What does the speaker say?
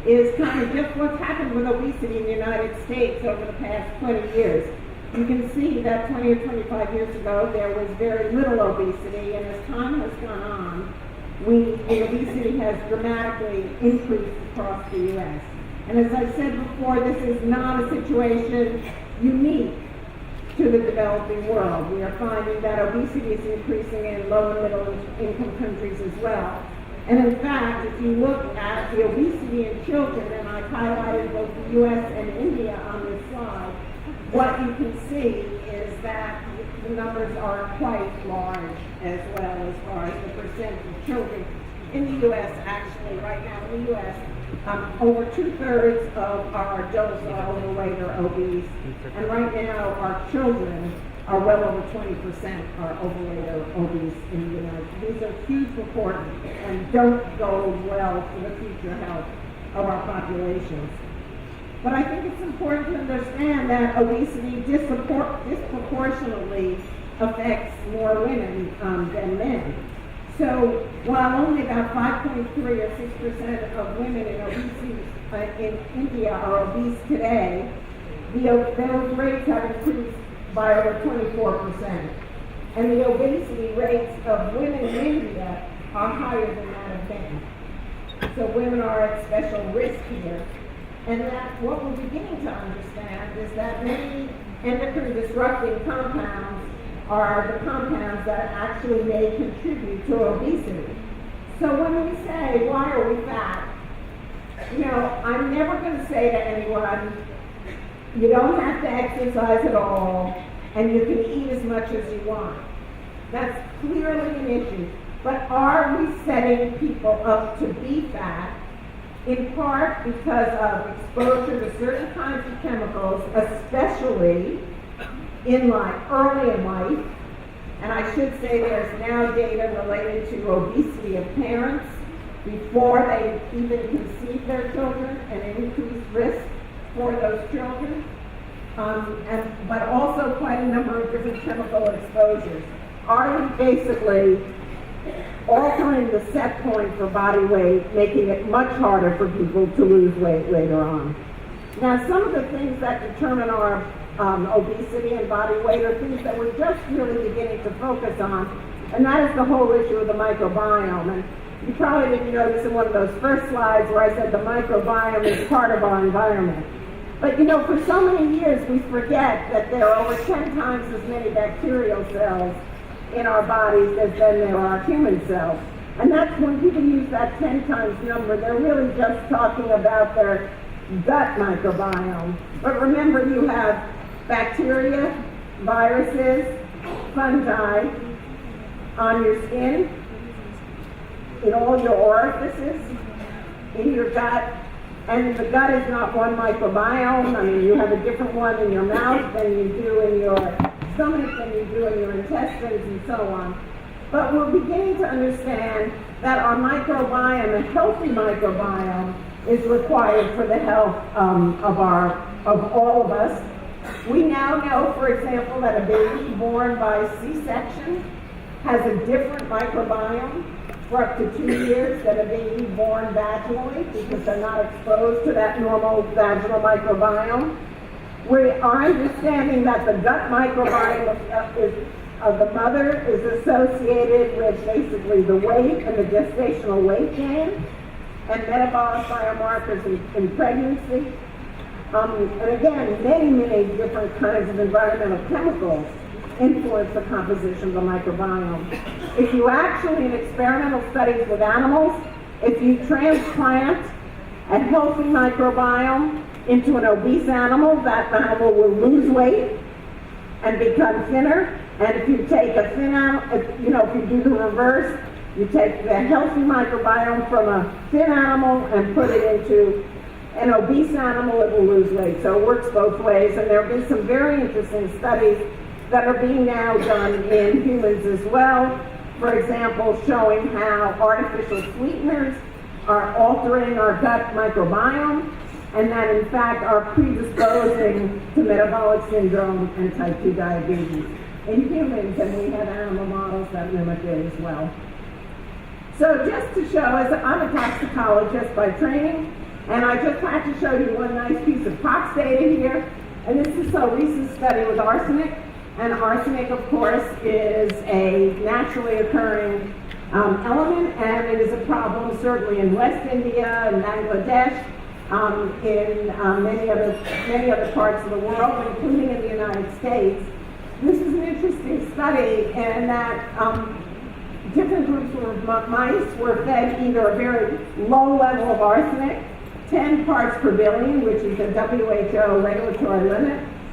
is kind of just what's happened with obesity in the United States over the past 20 years. You can see that 20 or 25 years ago there was very little obesity, and as time has gone on, the obesity has dramatically increased across the U.S. And as I said before, this is not a situation unique to the developing world. We are finding that obesity is increasing in low and middle income countries as well. And in fact, if you look at the obesity in children, and I've highlighted both the U.S. and India on this slide, what you can see is that the numbers are quite large as well as far as the percent of children in the U.S. Actually, right now in the U.S., over 2/3 of our adults are overweight or obese, and right now our children are well over 20% are overweight or obese in the United States. These are huge proportions and don't go well for the future health of our populations. But I think it's important to understand that obesity disproportionately affects more women than men. So while only about 5.3 or 6% of women in obesity in India are obese today, those rates have increased by over 24%. And the obesity rates of women in India are higher than that of men. So women are at special risk here. And that what we're beginning to understand is that many endocrine disrupting compounds are the compounds that actually may contribute to obesity. So when we say, why are we fat? I'm never going to say to anyone, you don't have to exercise at all, and you can eat as much as you want. That's clearly an issue. But are we setting people up to be fat? In part because of exposure to certain kinds of chemicals, especially early in life. And I should say there's now data related to obesity of parents before they even conceive their children, and an increased risk for those children. But also quite a number of different chemical exposures. Are we basically altering the set point for body weight, making it much harder for people to lose weight later on? Now, some of the things that determine our obesity and body weight are things that we're just really beginning to focus on, and that is the whole issue of the microbiome. And you probably didn't notice in one of those first slides where I said the microbiome is part of our environment. But for so many years we forget that there are over 10 times as many bacterial cells in our bodies as there are human cells. And that's when people use that 10 times number, they're really just talking about their gut microbiome. But remember, you have bacteria, viruses, fungi on your skin, in all your orifices, in your gut. And the gut is not one microbiome. I mean, you have a different one in your mouth than you do in your stomach, than you do in your intestines, and so on. But we're beginning to understand that our microbiome, a healthy microbiome, is required for the health of all of us. We now know, for example, that a baby born by C-section has a different microbiome for up to 2 years than a baby born vaginally, because they're not exposed to that normal vaginal microbiome. We are understanding that the gut microbiome of the mother is associated with basically the weight and the gestational weight gain and metabolic biomarkers in pregnancy. And again, many different kinds of environmental chemicals influence the composition of the microbiome. If you actually, in experimental studies with animals, if you transplant a healthy microbiome into an obese animal, that animal will lose weight and become thinner. And if you take a thin animal, if you do the reverse, you take the healthy microbiome from a thin animal and put it into an obese animal, it will lose weight. So it works both ways, and there have been some very interesting studies that are being now done in humans as well. For example, showing how artificial sweeteners are altering our gut microbiome, and that in fact are predisposing to metabolic syndrome and type 2 diabetes in humans, and we have animal models that mimic it as well. So just to show, I'm a toxicologist by training, And I just had to show you one nice piece of tox data here. And this is a recent study with arsenic. And arsenic, of course, is a naturally occurring element, and it is a problem certainly in West India and Bangladesh, in many other parts of the world, including in the United States. This is an interesting study in that different groups of mice were fed either a very low level of arsenic, 10 parts per billion, which is the WHO regulatory limit,